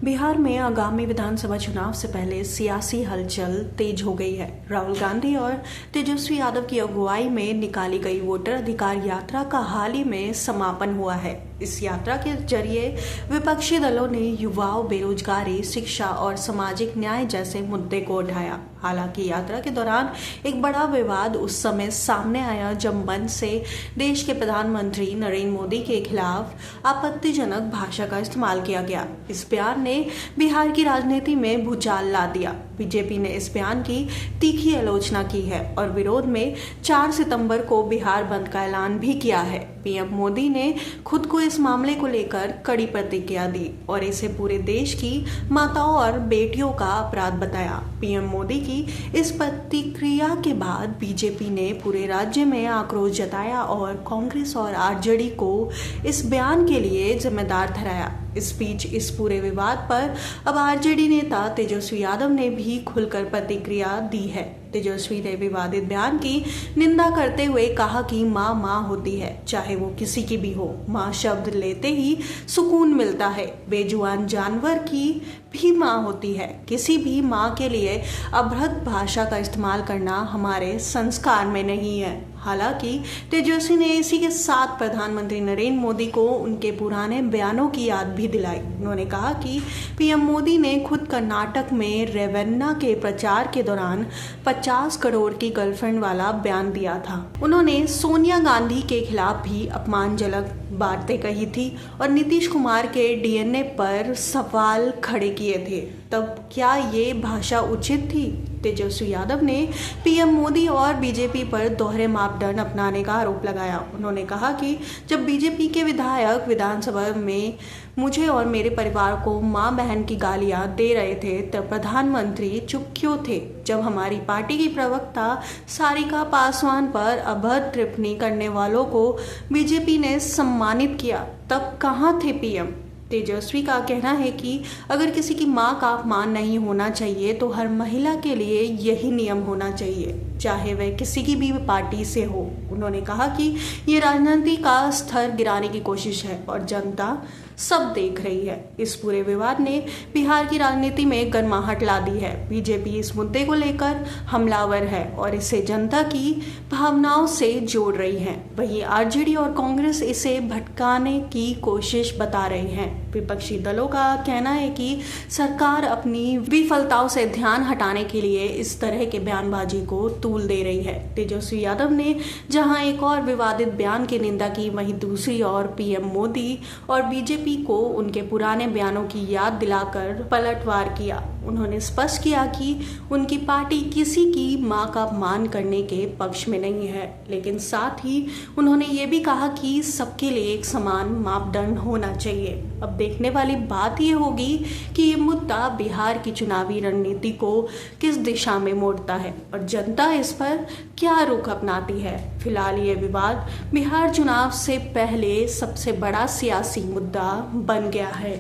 बिहार में आगामी विधानसभा चुनाव से पहले सियासी हलचल तेज हो गई है। राहुल गांधी और तेजस्वी यादव की अगुवाई में निकाली गई वोटर अधिकार यात्रा का हाल ही में समापन हुआ है। इस यात्रा के जरिए विपक्षी दलों ने युवाओं, बेरोजगारी, शिक्षा और सामाजिक न्याय जैसे मुद्दे को उठाया। हालांकि यात्रा के दौरान एक बड़ा विवाद उस समय सामने आया जब मंच से देश के प्रधानमंत्री नरेंद्र मोदी के खिलाफ आपत्तिजनक भाषा का इस्तेमाल किया गया। इस बयान ने बिहार की राजनीति में भूचाल ला दिया। बीजेपी ने इस बयान की तीखी आलोचना की है और विरोध में 4 सितंबर को बिहार बंद का ऐलान भी किया है। पीएम मोदी ने खुद को इस मामले को लेकर कड़ी प्रतिक्रिया दी और इसे पूरे देश की माताओं और बेटियों का अपराध बताया। पीएम मोदी की इस प्रतिक्रिया के बाद बीजेपी ने पूरे राज्य में आक्रोश जताया और कांग्रेस और आरजेडी को इस बयान के लिए जिम्मेदार ठहराया। इस बीच इस पूरे विवाद पर अब आरजेडी नेता तेजस्वी यादव ने भी खुलकर प्रतिक्रिया दी है। तेजस्वी ने विवादित बयान की निंदा करते हुए कहा कि माँ माँ होती है, चाहे वो किसी की भी हो। माँ शब्द लेते ही सुकून मिलता है। बेजुबान जानवर की भी माँ होती है। किसी भी माँ के लिए अभद्र भाषा का इस्तेमाल करना हमारे संस्कार में नहीं है। हालांकि तेजस्वी ने इसी के साथ प्रधानमंत्री नरेंद्र मोदी को उनके पुराने बयानों की याद भी दिलाई। उन्होंने कहा कि पीएम मोदी ने खुद कर्नाटक में रेवन्ना के प्रचार के दौरान 50 करोड़ की गर्लफ्रेंड वाला बयान दिया था। उन्होंने सोनिया गांधी के खिलाफ भी अपमानजनक बातें कही थी और नीतीश कुमार के डीएनए पर सवाल खड़े किए थे। तब क्या ये भाषा उचित थी? तेजस्वी यादव ने पीएम मोदी और बीजेपी पर दोहरे मापदंड अपनाने का आरोप लगाया। उन्होंने कहा कि जब बीजेपी के विधायक विधानसभा में मुझे और मेरे परिवार को मां बहन की गालियां दे रहे थे तब प्रधानमंत्री चुप क्यों थे? जब हमारी पार्टी की प्रवक्ता सारिका पासवान पर अभद्र टिप्पणी करने वालों को बीजेपी ने सम्मानित किया तब कहां थे पीएम? तेजस्वी का कहना है कि अगर किसी की मां का अपमान नहीं होना चाहिए तो हर महिला के लिए यही नियम होना चाहिए, चाहे वह किसी की भी पार्टी से हो। उन्होंने कहा कि ये राजनीति का स्तर गिराने की कोशिश है और जनता सब देख रही है। इस पूरे विवाद ने बिहार की राजनीति में गर्माहट ला दी है। बीजेपी इस मुद्दे को लेकर हमलावर है और इसे जनता की भावनाओं से जोड़ रही है। वहीं आरजेडी और कांग्रेस इसे भटकाने की कोशिश बता रही हैं। विपक्षी दलों का कहना है कि सरकार अपनी विफलताओं से ध्यान हटाने के लिए इस तरह के बयानबाजी को तूल दे रही है। तेजस्वी यादव ने जहां एक और विवादित बयान की निंदा की, वहीं दूसरी ओर पीएम मोदी और बीजेपी को उनके पुराने बयानों की याद दिलाकर पलटवार किया। उन्होंने स्पष्ट किया कि उनकी पार्टी किसी की मां का अपमान करने के पक्ष में नहीं है, लेकिन साथ ही उन्होंने ये भी कहा कि सबके लिए एक समान मापदंड होना चाहिए। अब देखने वाली बात ये होगी कि ये मुद्दा बिहार की चुनावी रणनीति को किस दिशा में मोड़ता है और जनता इस पर क्या रुख अपनाती है। फिलहाल ये विवाद बिहार चुनाव से पहले सबसे बड़ा सियासी मुद्दा बन गया है।